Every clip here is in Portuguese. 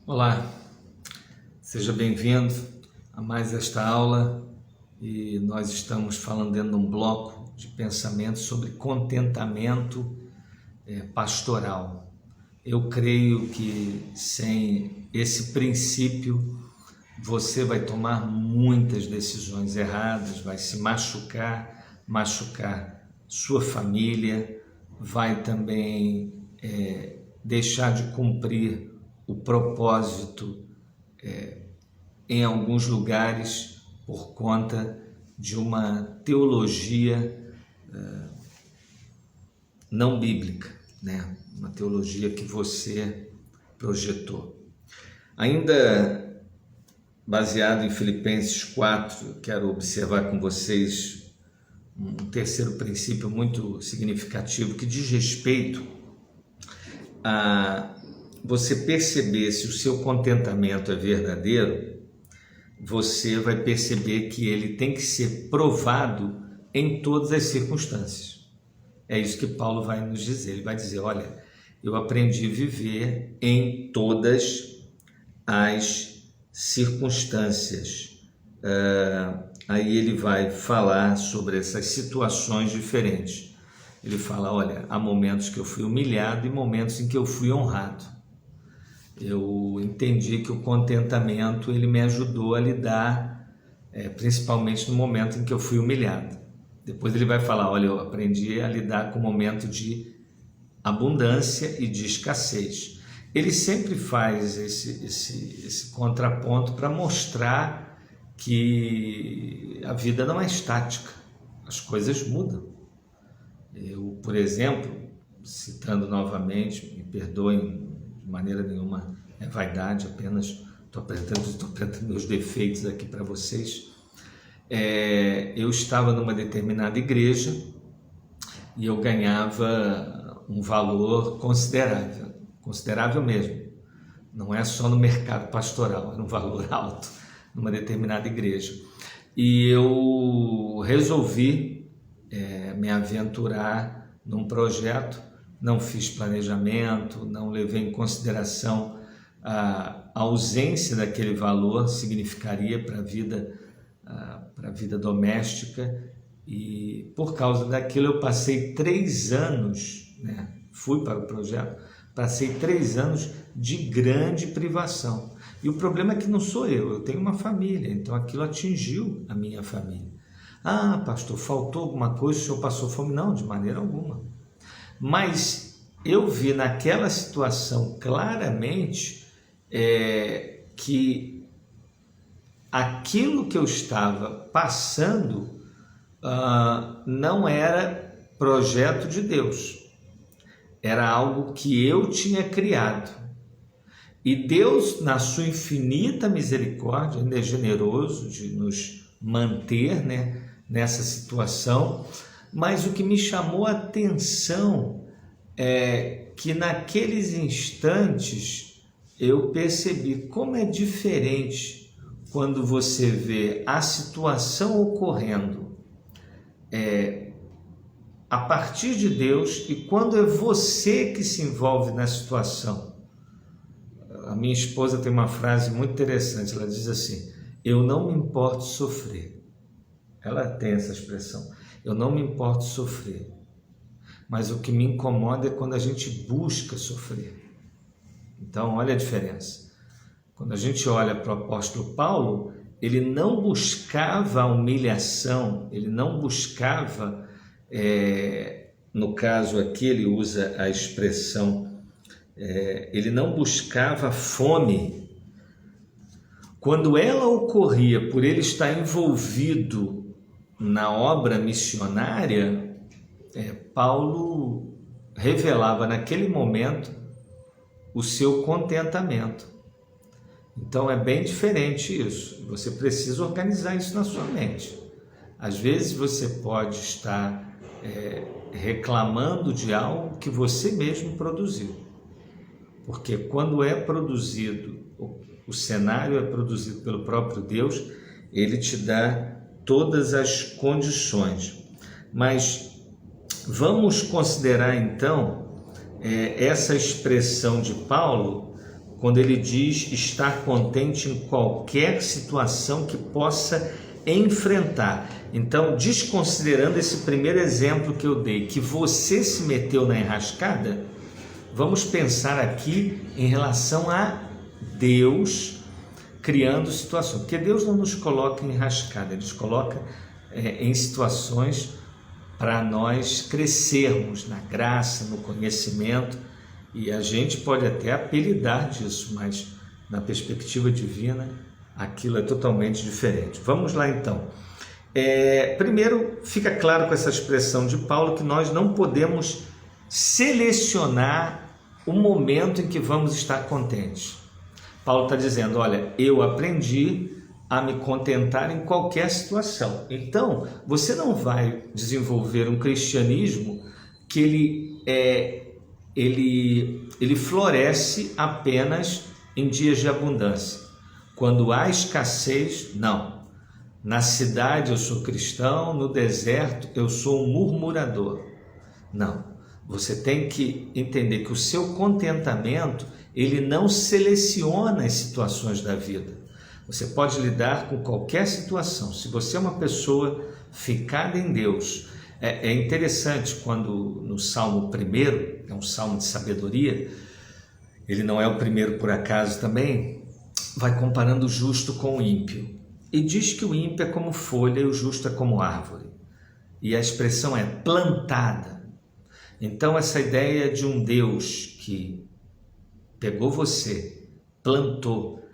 Olá, seja bem-vindo a mais esta aula e nós estamos falando dentro de um bloco de pensamento sobre contentamento pastoral. Eu creio que sem esse princípio você vai tomar muitas decisões erradas, vai se machucar sua família, vai também deixar de cumprir o propósito em alguns lugares por conta de uma teologia não bíblica, né? Uma teologia que você projetou. Ainda baseado em Filipenses 4, quero observar com vocês um terceiro princípio muito significativo que diz respeito a você perceber se o seu contentamento é verdadeiro. Você vai perceber que ele tem que ser provado em todas as circunstâncias. É isso que Paulo vai nos dizer. Ele vai dizer, olha, eu aprendi a viver em todas as circunstâncias. Aí ele vai falar sobre essas situações diferentes. Ele fala, olha, há momentos que eu fui humilhado e momentos em que eu fui honrado. Eu entendi que o contentamento ele me ajudou a lidar, principalmente no momento em que eu fui humilhado. Depois ele vai falar, olha, eu aprendi a lidar com o momento de abundância e de escassez. Ele sempre faz esse contraponto para mostrar que a vida não é estática, as coisas mudam. Eu, por exemplo, citando novamente, me perdoem, de maneira nenhuma é vaidade, apenas estou apresentando meus defeitos aqui para vocês. Eu estava numa determinada igreja e eu ganhava um valor considerável mesmo. Não é só no mercado pastoral, era um valor alto numa determinada igreja. E eu resolvi me aventurar num projeto. Não fiz planejamento, não levei em consideração a ausência daquele valor significaria para a vida doméstica, e por causa daquilo eu passei 3 anos, né? Fui para o projeto, passei 3 anos de grande privação. E o problema é que não sou eu tenho uma família, então aquilo atingiu a minha família. Ah, pastor, faltou alguma coisa, o senhor passou fome? Não, de maneira alguma. Mas eu vi naquela situação claramente que aquilo que eu estava passando não era projeto de Deus, era algo que eu tinha criado. E Deus, na sua infinita misericórdia, ainda é generoso de nos manter, né, nessa situação. Mas o que me chamou a atenção é que naqueles instantes eu percebi como é diferente quando você vê a situação ocorrendo a partir de Deus e quando é você que se envolve na situação. A minha esposa tem uma frase muito interessante, ela diz assim, eu não me importo sofrer. Ela tem essa expressão. Eu não me importo sofrer, mas o que me incomoda é quando a gente busca sofrer. Então, olha a diferença. Quando a gente olha para o apóstolo Paulo, ele não buscava a humilhação, ele não buscava, no caso aqui ele usa a expressão, ele não buscava a fome. Quando ela ocorria por ele estar envolvido na obra missionária, Paulo revelava naquele momento o seu contentamento. Então é bem diferente isso. Você precisa organizar isso na sua mente. Às vezes você pode estar reclamando de algo que você mesmo produziu. Porque quando é produzido, o cenário é produzido pelo próprio Deus, ele te dá todas as condições. Mas vamos considerar então essa expressão de Paulo quando ele diz estar contente em qualquer situação que possa enfrentar. Então, desconsiderando esse primeiro exemplo que eu dei, que você se meteu na enrascada, vamos pensar aqui em relação a Deus criando situações, porque Deus não nos coloca em enrascada, Ele nos coloca em situações para nós crescermos na graça, no conhecimento, e a gente pode até apelidar disso, mas na perspectiva divina aquilo é totalmente diferente. Vamos lá então. Primeiro, fica claro com essa expressão de Paulo que nós não podemos selecionar o momento em que vamos estar contentes. Paulo está dizendo, olha, eu aprendi a me contentar em qualquer situação. Então, você não vai desenvolver um cristianismo que ele floresce apenas em dias de abundância. Quando há escassez, não. Na cidade eu sou cristão, no deserto eu sou um murmurador. Não. Você tem que entender que o seu contentamento, ele não seleciona as situações da vida. Você pode lidar com qualquer situação. Se você é uma pessoa ficada em Deus, é interessante quando no Salmo 1, é um salmo de sabedoria, ele não é o primeiro por acaso também, vai comparando o justo com o ímpio. E diz que o ímpio é como folha e o justo é como árvore. E a expressão é plantada. Então essa ideia de um Deus que pegou você, plantou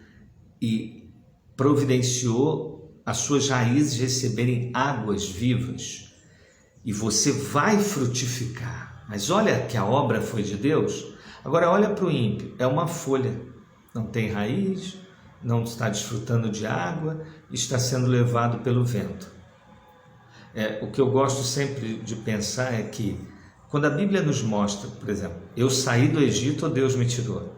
e providenciou as suas raízes receberem águas vivas e você vai frutificar. Mas olha que a obra foi de Deus. Agora olha para o ímpio, é uma folha, não tem raiz, não está desfrutando de água, está sendo levado pelo vento. O que eu gosto sempre de pensar é que quando a Bíblia nos mostra, por exemplo, eu saí do Egito ou Deus me tirou?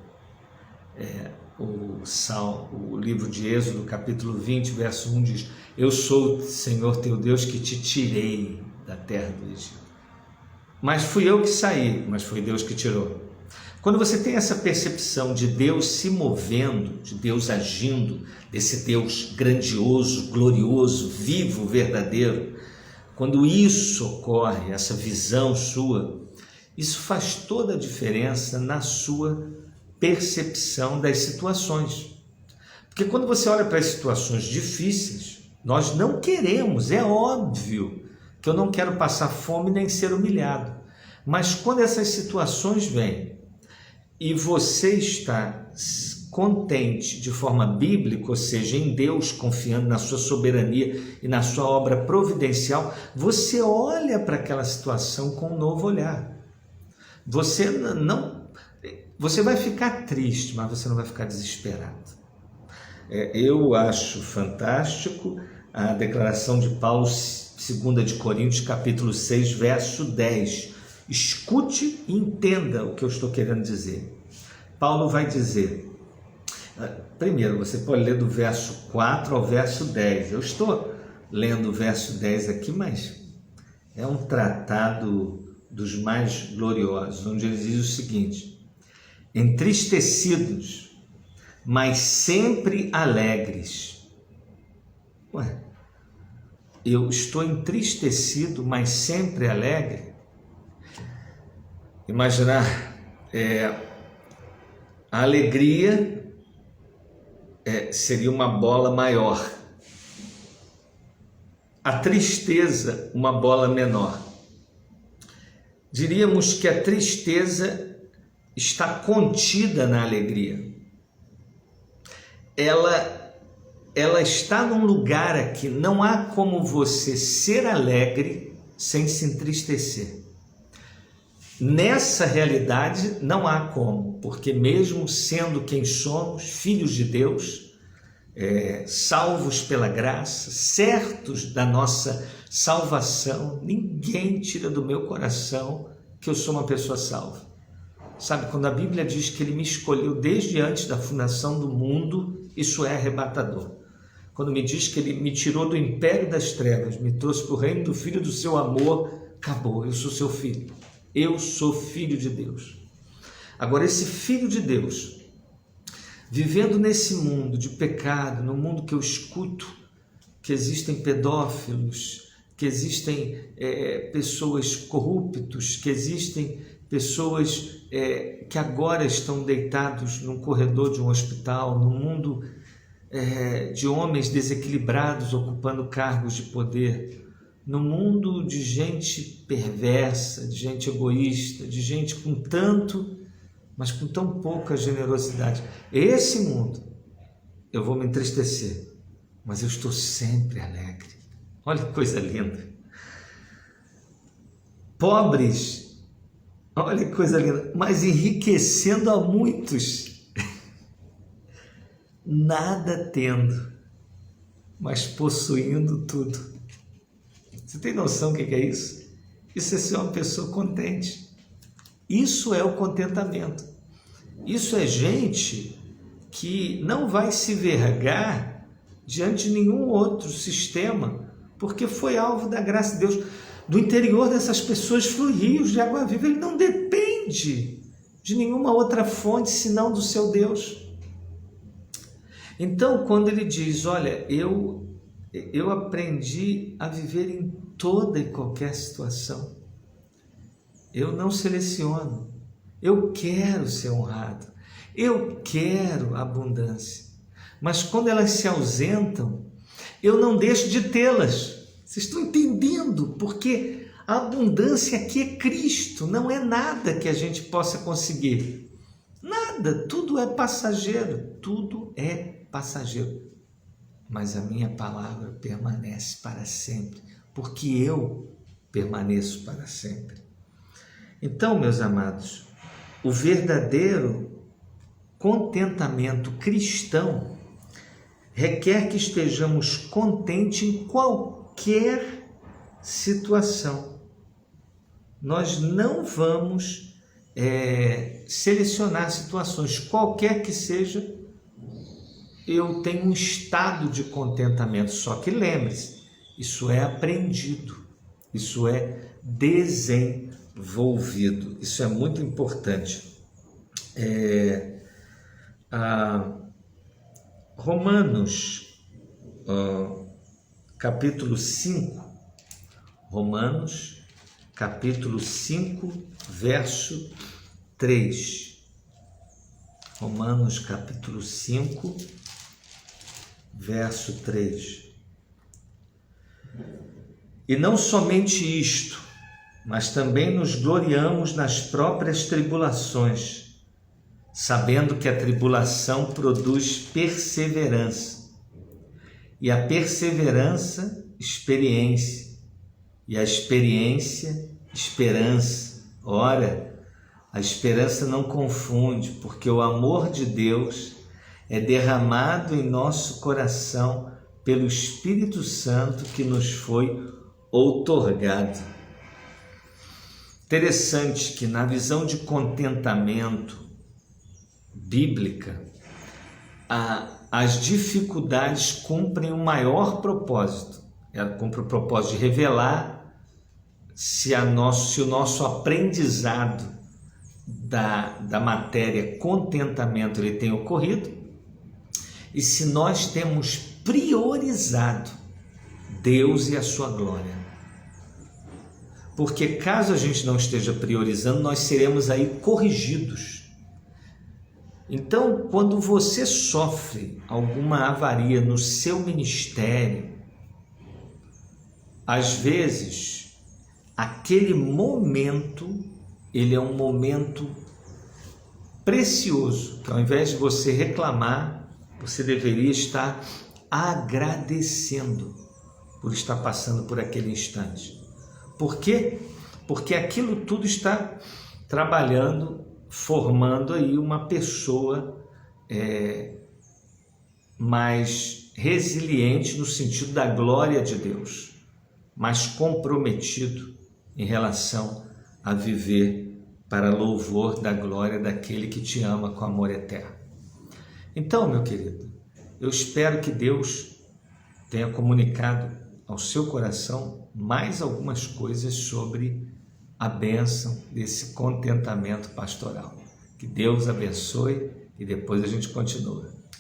O livro de Êxodo, capítulo 20, verso 1 diz, eu sou o Senhor teu Deus que te tirei da terra do Egito. Mas fui eu que saí, mas foi Deus que tirou. Quando você tem essa percepção de Deus se movendo, de Deus agindo, desse Deus grandioso, glorioso, vivo, verdadeiro, quando isso ocorre, essa visão sua, isso faz toda a diferença na sua percepção das situações. Porque quando você olha para as situações difíceis, nós não queremos, é óbvio que eu não quero passar fome nem ser humilhado. Mas quando essas situações vêm e você está contente de forma bíblica, ou seja, em Deus, confiando na sua soberania e na sua obra providencial, você olha para aquela situação com um novo olhar. Você vai ficar triste, mas você não vai ficar desesperado. Eu acho fantástico a declaração de Paulo, 2 de Coríntios, capítulo 6, verso 10. Escute e entenda o que eu estou querendo dizer. Paulo vai dizer, primeiro, você pode ler do verso 4 ao verso 10. Eu estou lendo o verso 10 aqui, mas é um tratado dos mais gloriosos, onde ele diz o seguinte, entristecidos, mas sempre alegres. Eu estou entristecido, mas sempre alegre? Imaginar a alegria seria uma bola maior, a tristeza uma bola menor. Diríamos que a tristeza está contida na alegria. Ela está num lugar aqui, não há como você ser alegre sem se entristecer. Nessa realidade não há como, porque mesmo sendo quem somos, filhos de Deus, salvos pela graça, certos da nossa salvação, ninguém tira do meu coração que eu sou uma pessoa salva. Sabe, quando a Bíblia diz que Ele me escolheu desde antes da fundação do mundo, isso é arrebatador. Quando me diz que Ele me tirou do império das trevas, me trouxe para o reino do Filho do seu amor, acabou, eu sou seu filho. Eu sou filho de Deus. Agora, esse filho de Deus, vivendo nesse mundo de pecado, no mundo que eu escuto que existem pedófilos, que existem pessoas corruptas, que existem pessoas que agora estão deitados num corredor de um hospital, no mundo de homens desequilibrados ocupando cargos de poder, no mundo de gente perversa, de gente egoísta, de gente com tanto, mas com tão pouca generosidade. Esse mundo, eu vou me entristecer, mas eu estou sempre alegre. Olha que coisa linda. Pobres, olha que coisa linda, mas enriquecendo a muitos. Nada tendo, mas possuindo tudo. Você tem noção do que é isso? Isso é ser uma pessoa contente. Isso é o contentamento. Isso é gente que não vai se vergar diante de nenhum outro sistema, porque foi alvo da graça de Deus. Do interior dessas pessoas flui rios de água viva. Ele não depende de nenhuma outra fonte senão do seu Deus. Então, quando ele diz, olha, eu aprendi a viver em toda e qualquer situação. Eu não seleciono. Eu quero ser honrado. Eu quero abundância. Mas quando elas se ausentam, eu não deixo de tê-las. Vocês estão entendendo? Porque a abundância aqui é Cristo, não é nada que a gente possa conseguir. Nada, tudo é passageiro, tudo é passageiro. Mas a minha palavra permanece para sempre, porque eu permaneço para sempre. Então, meus amados, o verdadeiro contentamento cristão requer que estejamos contentes em qualquer situação. Nós não vamos selecionar situações, qualquer que seja. Eu tenho um estado de contentamento, só que lembre-se, isso é aprendido, isso é desenvolvido, isso é muito importante. Romanos, capítulo 5, Romanos, capítulo 5, verso 3. Romanos, capítulo 5, verso 3. E não somente isto, mas também nos gloriamos nas próprias tribulações, sabendo que a tribulação produz perseverança, e a perseverança, experiência, e a experiência, esperança. Ora, a esperança não confunde, porque o amor de Deus é derramado em nosso coração pelo Espírito Santo que nos foi outorgado. Interessante que na visão de contentamento bíblica, as dificuldades cumprem um maior propósito. Ela cumpre o propósito de revelar se o nosso aprendizado da matéria contentamento ele tem ocorrido e se nós temos priorizado Deus e a sua glória. Porque caso a gente não esteja priorizando, nós seremos aí corrigidos. Então, quando você sofre alguma avaria no seu ministério, às vezes, aquele momento, ele é um momento precioso, que ao invés de você reclamar, você deveria estar agradecendo por estar passando por aquele instante. Por quê? Porque aquilo tudo está trabalhando, formando aí uma pessoa mais resiliente no sentido da glória de Deus, mais comprometido em relação a viver para louvor da glória daquele que te ama com amor eterno. Então, meu querido, eu espero que Deus tenha comunicado ao seu coração mais algumas coisas sobre a bênção desse contentamento pastoral. Que Deus abençoe e depois a gente continua.